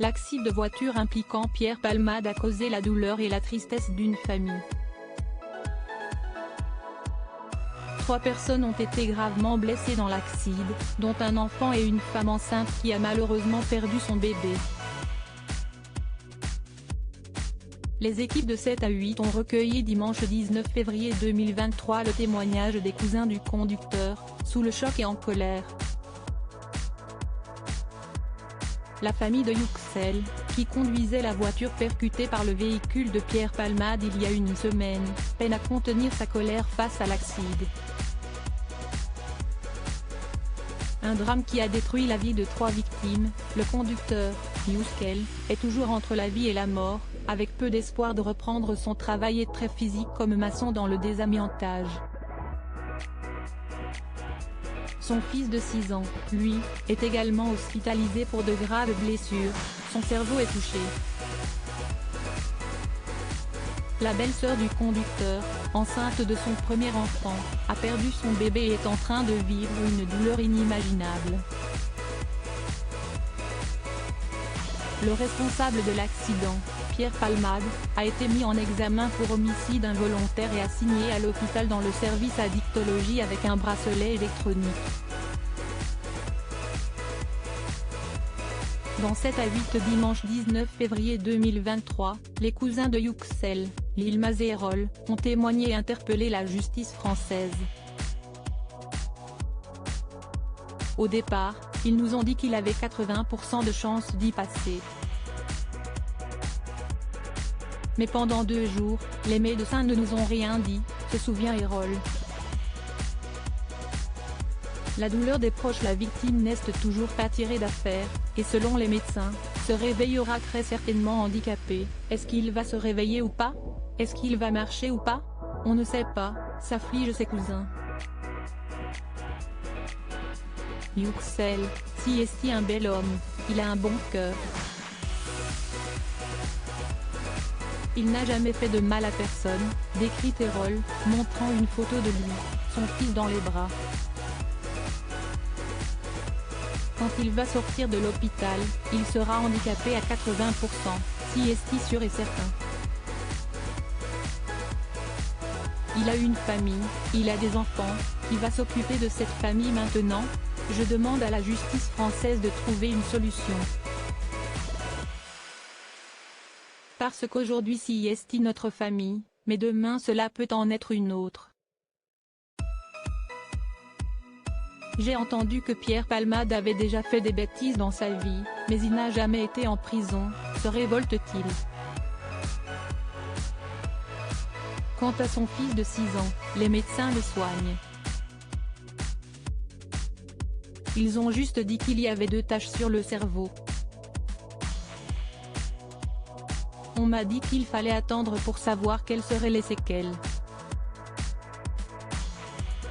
L'accident de voiture impliquant Pierre Palmade a causé la douleur et la tristesse d'une famille. 3 personnes ont été gravement blessées dans l'accident, dont un enfant et une femme enceinte qui a malheureusement perdu son bébé. Les équipes de 7 à 8 ont recueilli dimanche 19 février 2023 le témoignage des cousins du conducteur, sous le choc et en colère. La famille de Yüksel, qui conduisait la voiture percutée par le véhicule de Pierre Palmade il y a une semaine, peine à contenir sa colère face à l'accident. Un drame qui a détruit la vie de 3 victimes. Le conducteur, Yüksel, est toujours entre la vie et la mort, avec peu d'espoir de reprendre son travail et très physique comme maçon dans le désamiantage. Son fils de 6 ans, lui, est également hospitalisé pour de graves blessures, son cerveau est touché. La belle-sœur du conducteur, enceinte de son premier enfant, a perdu son bébé et est en train de vivre une douleur inimaginable. Le responsable de l'accident, Pierre Palmade, a été mis en examen pour homicide involontaire et assigné à l'hôpital dans le service addictologie avec un bracelet électronique. Dans 7 à 8 dimanche 19 février 2023, les cousins de Yüksel, Yılmaz et Erol, ont témoigné et interpellé la justice française. Au départ, ils nous ont dit qu'il avait 80% de chances d'y passer. Mais pendant 2 jours, les médecins ne nous ont rien dit, se souvient Erol. La douleur des proches, la victime n'est toujours pas tirée d'affaire, et selon les médecins, se réveillera très certainement handicapé. Est-ce qu'il va se réveiller ou pas? Est-ce qu'il va marcher ou pas? On ne sait pas, s'affligent ses cousins. Yüksel, si est un bel homme, il a un bon cœur. Il n'a jamais fait de mal à personne, décrit Erol, montrant une photo de lui, son fils dans les bras. Quand il va sortir de l'hôpital, il sera handicapé à 80%, si est sûr et certain. Il a une famille, il a des enfants, qui va s'occuper de cette famille maintenant? Je demande à la justice française de trouver une solution. Parce qu'aujourd'hui si est notre famille, mais demain cela peut en être une autre. J'ai entendu que Pierre Palmade avait déjà fait des bêtises dans sa vie, mais il n'a jamais été en prison, se révolte-t-il. Quant à son fils de 6 ans, les médecins le soignent. Ils ont juste dit qu'il y avait 2 taches sur le cerveau. On m'a dit qu'il fallait attendre pour savoir quelles seraient les séquelles.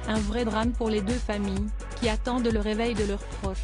Un vrai drame pour les 2 familles, qui attendent le réveil de leurs proches.